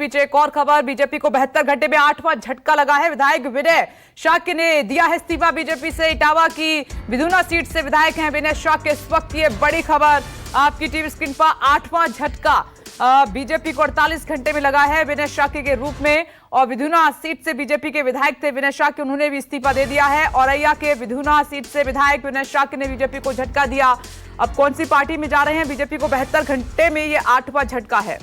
पीछे एक और खबर, बीजेपी को 72 घंटे में 8वां झटका लगा है। विधायक विनय शाक्य ने दिया है इस्तीफा बीजेपी से। इटावा की विधुना सीट से विधायक हैं विनय शाक्य। इस वक्त ये बड़ी खबर आपकी टीवी स्क्रीन पर। 8वां झटका बीजेपी को 48 घंटे में लगा है विनय शाक्य के रूप में। और विधुना सीट से बीजेपी के विधायक थे विनय शाक्य, उन्होंने भी इस्तीफा दे दिया है। औरैया के विधुना सीट से विधायक विनय शाक्य ने बीजेपी को झटका दिया। अब कौन सी पार्टी में जा रहे हैं? बीजेपी को 72 घंटे में ये 8वां झटका है।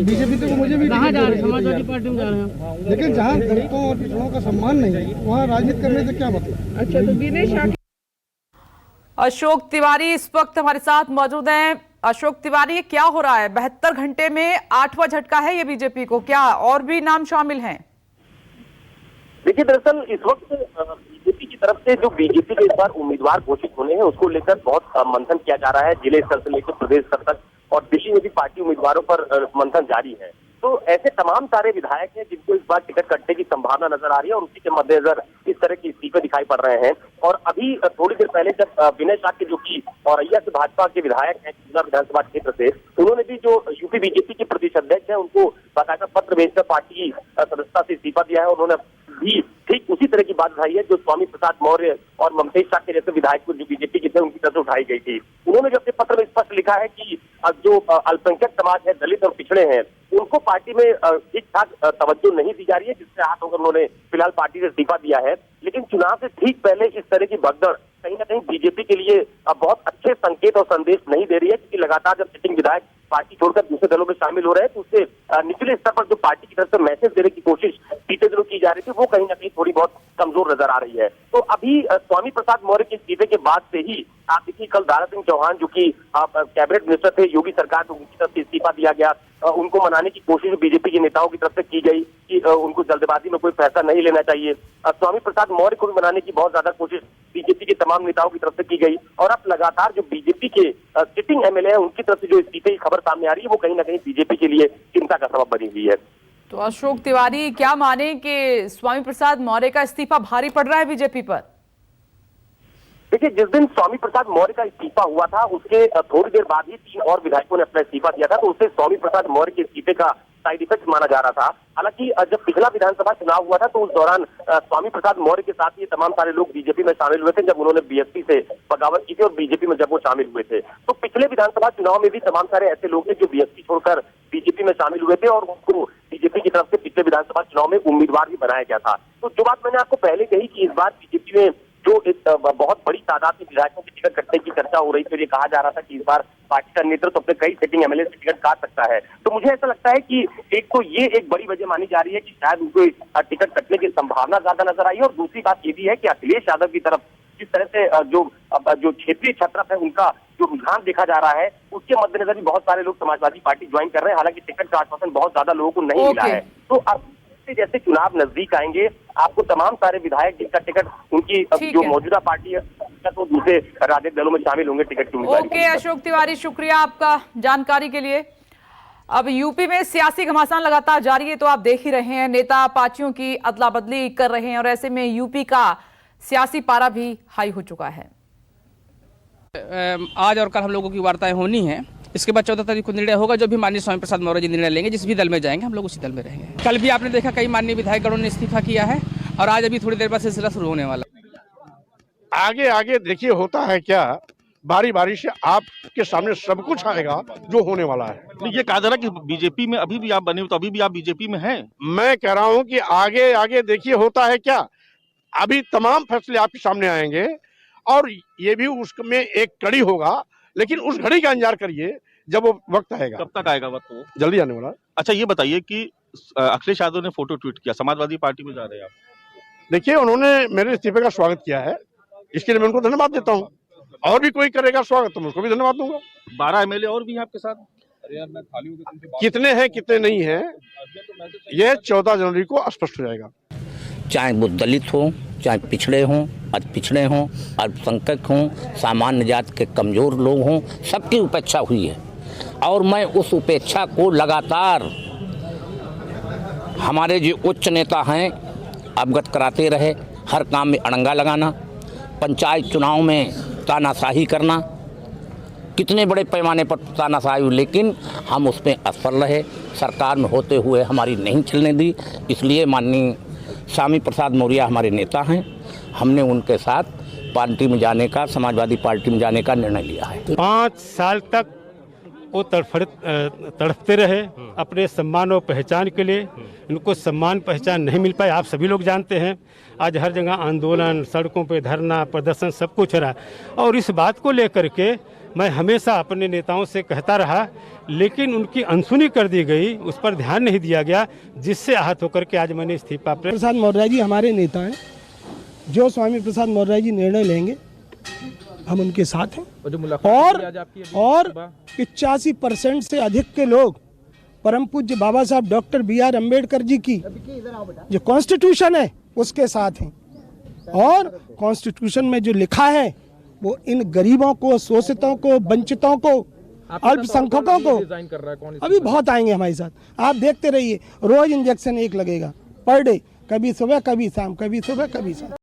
बीजेपी तो मुझे भी कहाँ जा रहे हैं, समाजवादी पार्टी में जा रहे हैं, लेकिन जहाँ दलितों और पिछड़ों का सम्मान नहीं है वहाँ राजनीति करने से क्या मतलब। अच्छा, तो विनय शाक्य। अशोक तिवारी इस वक्त हमारे साथ मौजूद हैं। अशोक तिवारी, क्या हो रहा है? 72 घंटे में 8वां झटका है ये बीजेपी को, क्या और भी नाम शामिल हैं? देखिए, दरअसल इस वक्त बीजेपी की तरफ से जो बीजेपी के इस बार उम्मीदवार घोषित होने हैं उसको लेकर बहुत मंथन किया जा रहा है। जिले स्तर से लेकर प्रदेश स्तर तक और दिल्ली में भी पार्टी उम्मीदवारों पर मंथन जारी है। तो ऐसे तमाम सारे विधायक हैं जिनको इस बार टिकट कटने की संभावना नजर आ रही है और उसी के मद्देनजर इस तरह की इस्तीफे दिखाई पड़ रहे हैं। और अभी थोड़ी देर पहले जब विनय शाक्य जो कि औरैया से भाजपा के विधायक हैं विधानसभा क्षेत्र से, उन्होंने भी जो यूपी बीजेपी के प्रदेश अध्यक्ष है उनको बाकायदा पत्र भेजकर पार्टी सदस्यता से इस्तीफा दिया है। उन्होंने भी ठीक उसी तरह की बात उठाई है जो स्वामी प्रसाद मौर्य और ममतेश शाक्य जैसे विधायक को जो बीजेपी के थे उनकी तरफ से उठाई गई थी। उन्होंने जो अपने पत्र में स्पष्ट लिखा है कि जो अल्पसंख्यक समाज है, दलित और पिछड़े हैं, उनको पार्टी में ठीक ठाक तवज्जो नहीं दी जा रही है, जिससे हाथ होकर उन्होंने फिलहाल पार्टी से इस्तीफा दिया है। लेकिन चुनाव से ठीक पहले इस तरह की भगदड़ कहीं ना कहीं बीजेपी के लिए बहुत अच्छे संकेत और संदेश नहीं दे रही है, क्योंकि लगातार जब सिटिंग विधायक पार्टी छोड़कर दूसरे दलों में शामिल हो रहे हैं तो उससे निचले स्तर पर जो पार्टी की तरफ से मैसेज देने की कोशिश बीते दिनों की जा रही थी वो कहीं ना कहीं थोड़ी बहुत कमजोर नजर आ रही है। तो अभी स्वामी प्रसाद मौर्य के इस्तीफे के बाद से ही आप देखिए कल दारा सिंह चौहान जो कि कैबिनेट मिनिस्टर थे योगी सरकार को, उनकी तरफ से इस्तीफा दिया गया। उनको मनाने की कोशिश बीजेपी के नेताओं की तरफ से की गई कि उनको जल्दबाजी में कोई फैसला नहीं लेना चाहिए। स्वामी प्रसाद मौर्य को भी मनाने की बहुत ज्यादा कोशिश बीजेपी के तमाम नेताओं की तरफ से की गई। और अब लगातार जो बीजेपी के सिटिंग एमएलए हैं उनकी तरफ से जो इस्तीफे की खबर सामने आ रही है वो कहीं ना कहीं बीजेपी के लिए चिंता का सबब बनी हुई है। तो अशोक तिवारी, क्या माने कि स्वामी प्रसाद मौर्य का इस्तीफा भारी पड़ रहा है बीजेपी पर? देखिए, जिस दिन स्वामी प्रसाद मौर्य का इस्तीफा हुआ था उसके थोड़ी देर बाद ही 3 और विधायकों ने अपना इस्तीफा दिया था, तो उससे स्वामी प्रसाद मौर्य के इस्तीफे का साइड इफेक्ट माना जा रहा था। हालांकि जब पिछला विधानसभा चुनाव हुआ था तो उस दौरान स्वामी प्रसाद मौर्य के साथ ये तमाम सारे लोग बीजेपी में शामिल हुए थे जब उन्होंने बीएसपी से बगावत की थी और बीजेपी में जब वो शामिल हुए थे। तो पिछले विधानसभा चुनाव में भी तमाम सारे ऐसे लोग थे जो बीएसपी छोड़कर बीजेपी में शामिल हुए थे और उनको बीजेपी की तरफ से पिछले विधानसभा चुनाव में उम्मीदवार भी बनाया गया था। तो जो बात मैंने आपको पहले कही कि इस बार बीजेपी में जो एक बहुत बड़ी तादाद में विधायकों की टिकट कटने की चर्चा हो रही थी, ये कहा जा रहा था कि इस बार पार्टी का नेतृत्व अपने कई सिटिंग एमएलए से टिकट काट सकता है। तो मुझे ऐसा लगता है कि एक तो ये एक बड़ी वजह मानी जा रही है कि शायद उनको टिकट कटने की संभावना ज्यादा नजर आई है। और दूसरी बात ये भी है कि अखिलेश यादव की तरफ जिस तरह से जो क्षेत्रीय छत्रप है उनका जो रुझान देखा जा रहा है उसके मद्देनजर भी बहुत सारे लोग समाजवादी पार्टी ज्वाइन कर रहे हैं। हालांकि टिकट का आश्वासन बहुत ज्यादा लोगों को नहीं मिला है। तो अब जैसे चुनाव नजदीक आएंगे आपको तमाम सारे विधायक जिनका टिकट उनकी जो मौजूदा पार्टी है तो दूसरे राजनीतिक दलों में शामिल होंगे टिकट की उम्मीदवार। ओके अशोक तिवारी, शुक्रिया आपका जानकारी के लिए। अब यूपी में सियासी घमासान लगातार जारी है, तो आप देख ही रहे हैं नेता पार्टियों की अदला बदली कर रहे हैं और ऐसे में यूपी का सियासी पारा भी हाई हो चुका है। आज और कल हम लोगों की वार्ताएं होनी है, इसके बाद 14 तारीख को निर्णय होगा। जो भी माननीय स्वामी प्रसाद मौर्य जी निर्णय लेंगे, जिस भी दल में जाएंगे हम लोग उसी दल में रहेंगे। कल भी आपने देखा कई माननीय विधायकगणों ने इस्तीफा किया है और आज अभी थोड़ी देर बाद सिलसिला शुरू होने वाला। आगे आगे देखिए होता है क्या, बारी बारी से आपके सामने सब कुछ आएगा जो होने वाला है। ये कहा जा रहा है कि बीजेपी में अभी भी आप बने हो, तो अभी भी आप बीजेपी में हैं। मैं कह रहा हूं कि आगे आगे देखिए होता है क्या, अभी तमाम फैसले आपके सामने आएंगे और ये भी उसमें एक कड़ी होगा, लेकिन उस घड़ी का इंतजार करिए जब वो वक्त आएगा। कब तक आएगा वक्त? वो जल्दी आने वाला। अच्छा, ये बताइए कि अखिलेश यादव ने फोटो ट्वीट किया, समाजवादी पार्टी में जा रहे हैं आप। देखिए, उन्होंने मेरे इस्तीफे का स्वागत किया है, इसके लिए मैं उनको धन्यवाद देता हूँ। और भी कोई करेगा स्वागत तो मैं उसको भी धन्यवाद दूंगा। 12 एमएलए और भी हैं आपके साथ। कितने हैं कितने नहीं हैं ये 14 जनवरी को स्पष्ट हो जाएगा। चाहे वो दलित हो, चाहे पिछड़े हों, अति पिछड़े हों, अल्पसंख्यक हों, सामान्य जात के कमज़ोर लोग हों, सबकी उपेक्षा हुई है और मैं उस उपेक्षा को लगातार हमारे जो उच्च नेता हैं अवगत कराते रहे। हर काम में अड़ंगा लगाना, पंचायत चुनाव में तानाशाही करना, कितने बड़े पैमाने पर तानाशाही हुई, लेकिन हम उसमें असफल रहे। सरकार में होते हुए हमारी नहीं चलने दी। इसलिए माननीय स्वामी प्रसाद मौर्य हमारे नेता हैं, हमने उनके साथ पार्टी में जाने का, समाजवादी पार्टी में जाने का निर्णय लिया है। 5 साल तक वो तड़पते रहे अपने सम्मान और पहचान के लिए। इनको सम्मान पहचान नहीं मिल पाई, आप सभी लोग जानते हैं। आज हर जगह आंदोलन, सड़कों पे धरना प्रदर्शन सब कुछ हो रहा है, और इस बात को लेकर के मैं हमेशा अपने नेताओं से कहता रहा, लेकिन उनकी अनसुनी कर दी गई, उस पर ध्यान नहीं दिया गया, जिससे आहत होकर के आज मैंने इस्तीफा। प्रसाद मौर्य जी हमारे नेता हैं, जो स्वामी प्रसाद मौर्य जी निर्णय लेंगे हम उनके साथ हैं। और 85% से अधिक के लोग परम पूज्य बाबा साहब डॉक्टर BR अम्बेडकर जी की जो कॉन्स्टिट्यूशन है उसके साथ हैं, और कॉन्स्टिट्यूशन में जो लिखा है वो इन गरीबों को, शोषितों को, वंचितों को, अल्पसंख्यकों को, अभी बहुत आएंगे हमारे साथ। आप देखते रहिए, रोज इंजेक्शन 1 लगेगा पर डे, कभी सुबह कभी शाम, कभी सुबह कभी शाम।